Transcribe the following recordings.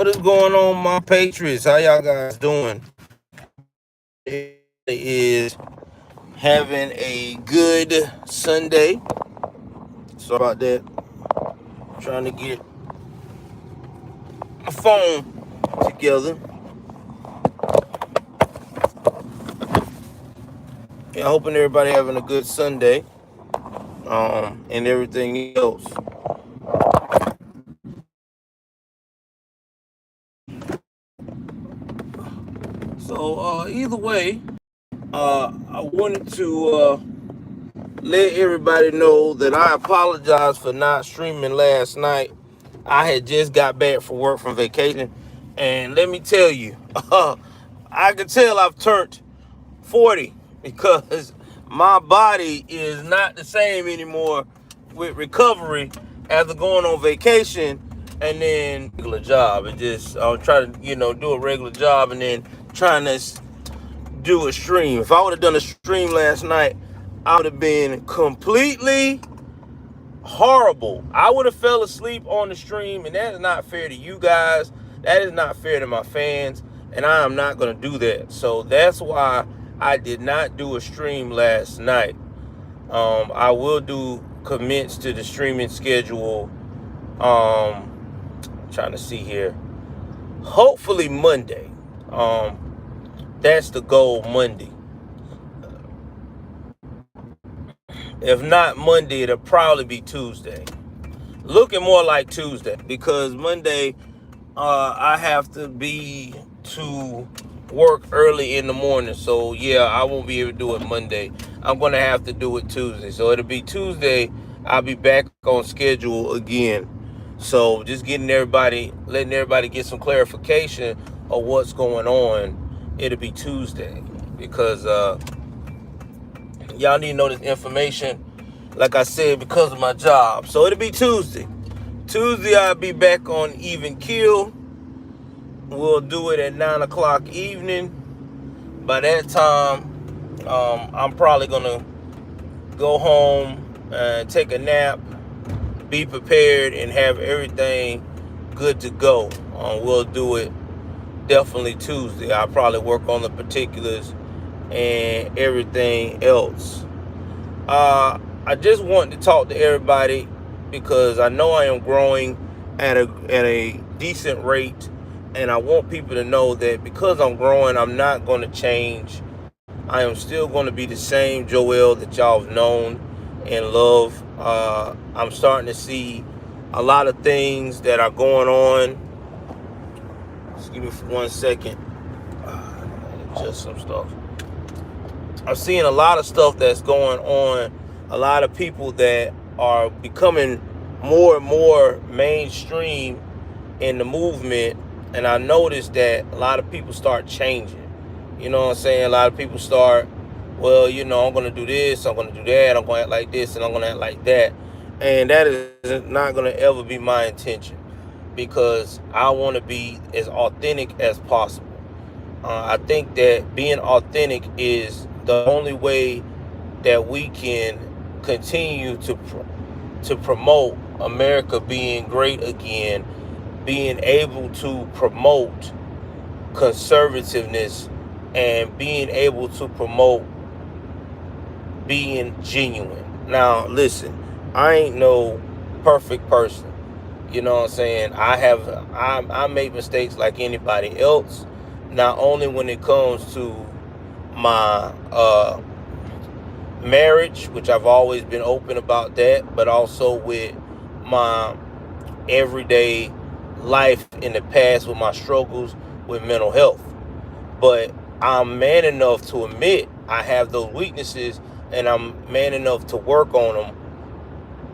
What is going on, my Patriots? How y'all guys doing? It is having a good Sunday. Sorry about that. Trying to get my phone together. Yeah, hoping everybody having a good Sunday. And everything else. So either way, I wanted to let everybody know that I apologize for not streaming last night. I had just got back from work from vacation, and let me tell you, I can tell I've turned 40 because my body is not the same anymore with recovery after going on vacation and then regular job. It just I was trying to do a regular job and then trying to do a stream. If I would have done a stream last night, I would have been completely horrible. I would have fell asleep on the stream, and that is not fair to you guys. That is not fair to my fans, and I am not going to do that. So that's why I did not do a stream last night. I will do commence to the streaming schedule. Trying to see here. Hopefully Monday. That's the goal, Monday. If not Monday, it'll probably be Tuesday. Looking more like Tuesday because Monday I have to be to work early in the morning. So yeah, I won't be able to do it Monday. I'm going to have to do it Tuesday. So it'll be Tuesday. I'll be back on schedule again. So just letting everybody get some clarification of what's going on. It'll be Tuesday because y'all need to know this information, like I said, because of my job. So it'll be Tuesday. Tuesday, I'll be back on Even Kill. We'll do it at 9 o'clock evening. By that time, I'm probably going to go home and take a nap, be prepared, and have everything good to go. We'll do it definitely Tuesday. I'll probably work on the particulars and everything else. I just want to talk to everybody because I know I am growing at a decent rate, and I want people to know that because I'm growing, I'm not going to change. I am still going to be the same Joel that y'all have known and love. I'm starting to see a lot of things that are going on. Just give me 1 second. Adjust some stuff. I'm seeing a lot of stuff that's going on. A lot of people that are becoming more and more mainstream in the movement. And I noticed that a lot of people start changing. You know what I'm saying? A lot of people start, well, I'm going to do this, I'm going to do that, I'm going to act like this, and I'm going to act like that. And that is not going to ever be my intention because I want to be as authentic as possible. I think that being authentic is the only way that we can continue to promote America being great again, being able to promote conservativeness, and being able to promote being genuine. Now, listen, I ain't no perfect person. You know what I'm saying? I make mistakes like anybody else. Not only when it comes to my marriage, which I've always been open about that, but also with my everyday life in the past with my struggles with mental health. But I'm man enough to admit I have those weaknesses, and I'm man enough to work on them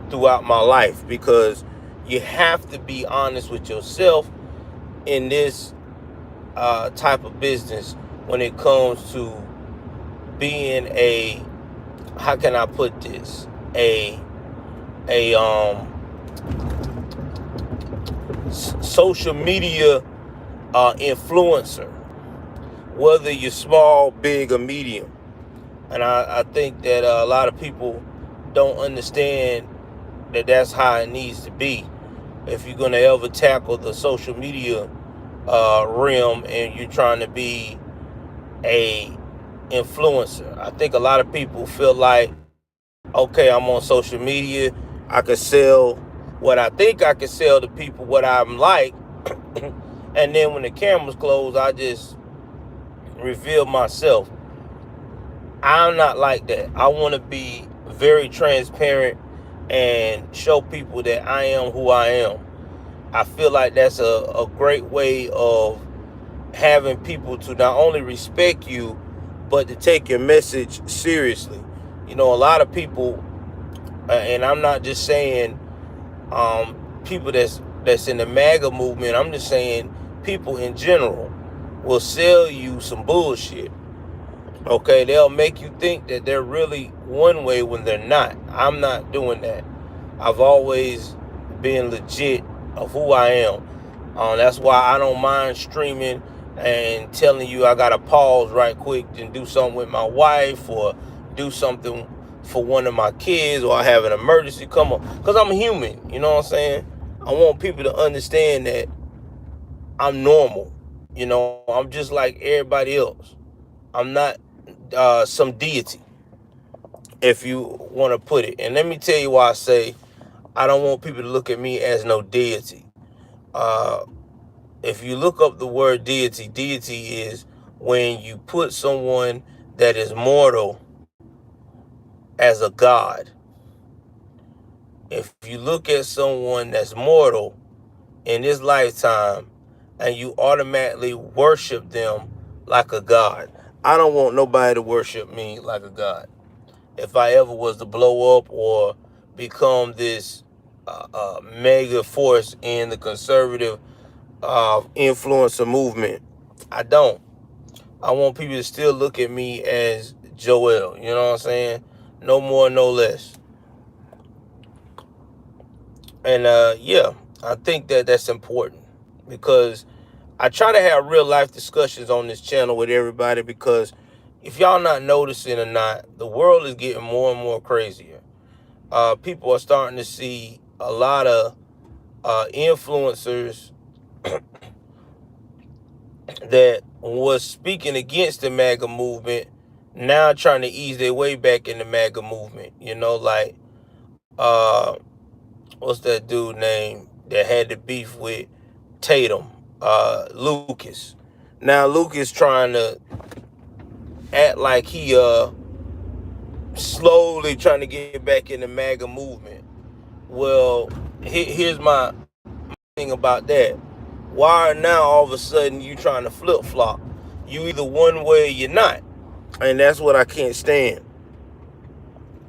throughout my life, because you have to be honest with yourself in this type of business when it comes to being a, how can I put this, a social media influencer, whether you're small, big, or medium. And I think that a lot of people don't understand that that's how it needs to be. If you're going to ever tackle the social media realm and you're trying to be a influencer. I think a lot of people feel like, okay, I'm on social media, I can sell what I think I can sell to people, what I'm like, and then when the cameras close, I just reveal myself. I'm not like that. I want to be very transparent and show people that I am who I am. I feel like that's a great way of having people to not only respect you, but to take your message seriously. You know, a lot of people, and I'm not just saying people that's in the MAGA movement. I'm just saying people in general will sell you some bullshit. Okay, they'll make you think that they're really one way when they're not. I'm not doing that. I've always been legit of who I am. That's why I don't mind streaming and telling you I gotta pause right quick and do something with my wife or do something for one of my kids, or I have an emergency come up, because I'm human. You know what I'm saying? I want people to understand that I'm normal. You know, I'm just like everybody else. I'm not some deity, if you want to put it. And let me tell you why I say I don't want people to look at me as no deity. Uh, if you look up the word deity, deity is when you put someone that is mortal as a god. If you look at someone that's mortal in this lifetime and you automatically worship them like a god. I don't want nobody to worship me like a god. If I ever was to blow up or become this mega force in the conservative influencer movement, I don't. I want people to still look at me as Joel. You know what I'm saying? No more, no less. And yeah, I think that that's important, because I try to have real life discussions on this channel with everybody, because if y'all not noticing or not, the world is getting more and more crazier. People are starting to see a lot of influencers that was speaking against the MAGA movement now trying to ease their way back in the MAGA movement. You know, like what's that dude name that had the beef with Tatum? Lucas. Now Lucas trying to act like he slowly trying to get back in the MAGA movement. Well, here's my thing about that. Why now all of a sudden you trying to flip flop? You either one way or you're not, and that's what I can't stand.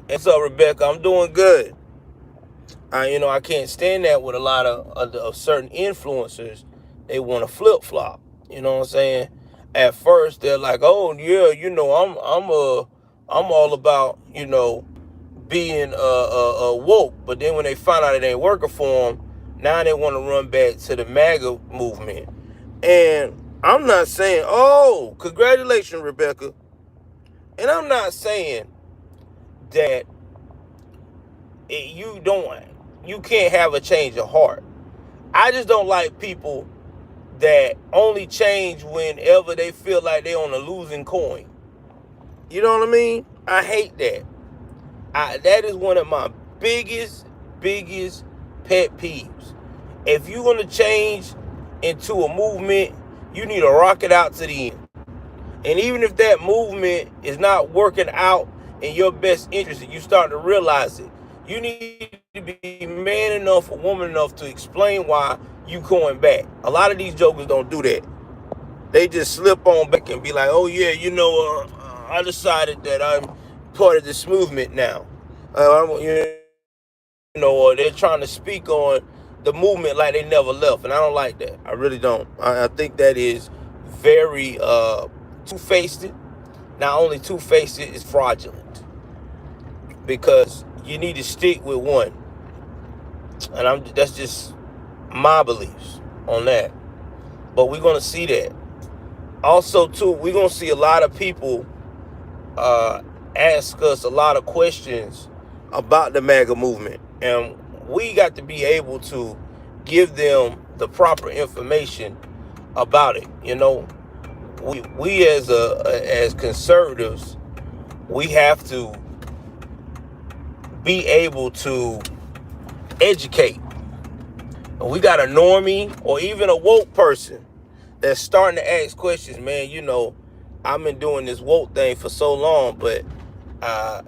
And so Rebecca, I'm doing good. I can't stand that with a lot of certain influencers. They want to flip flop. You know what I'm saying? At first they're like, oh yeah, I'm all about being woke, but then when they find out it ain't working for them, now they want to run back to the MAGA movement. And I'm not saying, oh, congratulations, Rebecca. And I'm not saying that you can't have a change of heart. I just don't like people that only change whenever they feel like they're on a losing coin. You know what I mean? I hate that. That is one of my biggest pet peeves. If you're going to change into a movement, you need to rock it out to the end. And even if that movement is not working out in your best interest and you start to realize it, you need to be man enough or woman enough to explain why you going back. A lot of these jokers don't do that. They just slip on back and be like, oh yeah, I decided that I'm part of this movement now. Or they're trying to speak on the movement like they never left, and I don't like that. I really don't. I think that is very two-faced. Not only two-faced, it's fraudulent, because you need to stick with one, and that's just my beliefs on that. But we're gonna see that. Also, too, we're gonna see a lot of people ask us a lot of questions about the MAGA movement, and we got to be able to give them the proper information about it. We as conservatives, we have to be able to educate. And we got a normie or even a woke person that's starting to ask questions. Man, I've been doing this woke thing for so long, but uh,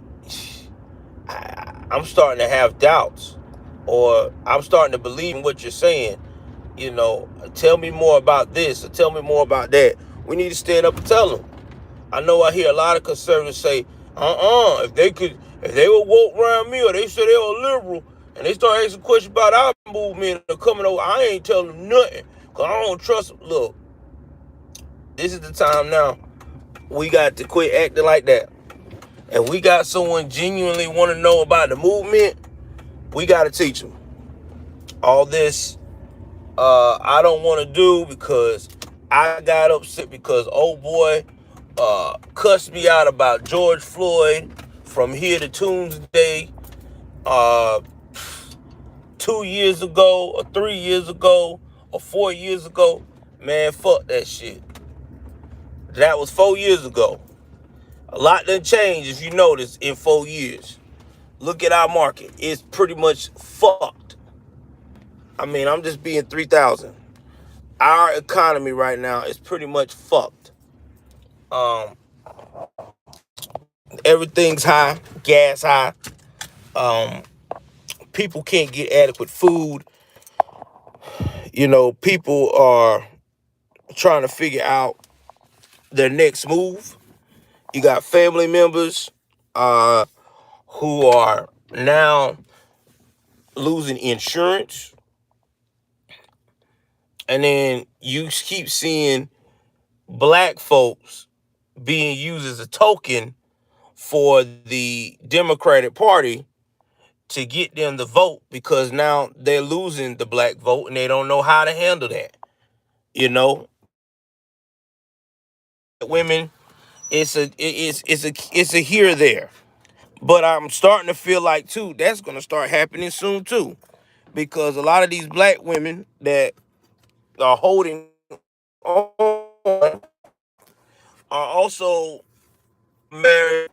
I'm starting to have doubts, or I'm starting to believe in what you're saying. Tell me more about this, or tell me more about that. We need to stand up and tell them. I know I hear a lot of conservatives say, if they were woke around me, or they said they were liberal, and they start asking questions about our movement or coming over, I ain't telling them nothing, because I don't trust them. Look, this is the time now. We got to quit acting like that. If we got someone genuinely want to know about the movement, we got to teach them. All this, I don't want to do because I got upset because old boy cussed me out about George Floyd from here to Tuesday, 2 years ago, or 3 years ago, or 4 years ago. Man, fuck that shit. That was 4 years ago. A lot done changed, if you notice, in 4 years. Look at our market. It's pretty much fucked. I mean, I'm just being 3,000. Our economy right now is pretty much fucked. Everything's high, gas high. People can't get adequate food. People are trying to figure out their next move. You got family members who are now losing insurance. And then you keep seeing black folks being used as a token for the Democratic Party to get them to vote, because now they're losing the black vote and they don't know how to handle that. Women, it's a here or there. But I'm starting to feel like too that's gonna start happening soon too, because a lot of these black women that are holding on are also married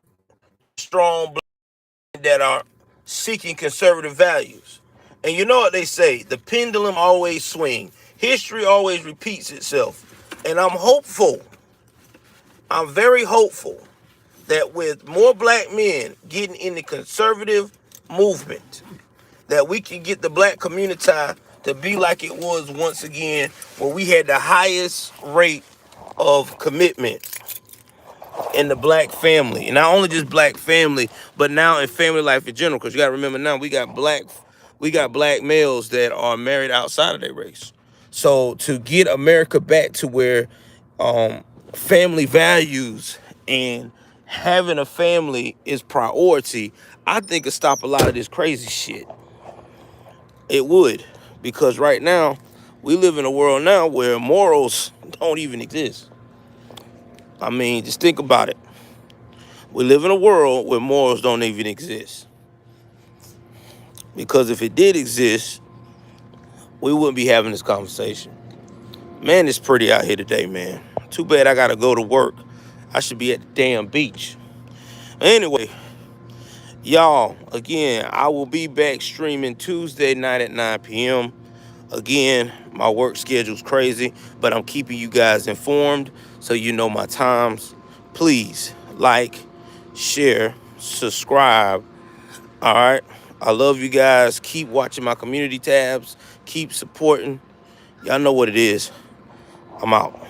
strong black that are seeking conservative values. And you know what they say, the pendulum always swings. History always repeats itself. And I'm very hopeful that with more black men getting in the conservative movement, that we can get the black community to be like it was once again, where we had the highest rate of commitment in the black family. And not only just black family, but now in family life in general. Because you got to remember now, we got black males that are married outside of their race. So to get America back to where family values and having a family is priority, I think it'll stop a lot of this crazy shit. It would. Because right now, we live in a world now where morals don't even exist. I mean, just think about it. We live in a world where morals don't even exist. Because if it did exist, we wouldn't be having this conversation. Man, it's pretty out here today, man. Too bad I gotta go to work. I should be at the damn beach. Anyway, y'all, again, I will be back streaming Tuesday night at 9 p.m. Again, my work schedule's crazy, but I'm keeping you guys informed so you know my times. Please like, share, subscribe. All right. I love you guys. Keep watching my community tabs. Keep supporting. Y'all know what it is. I'm out.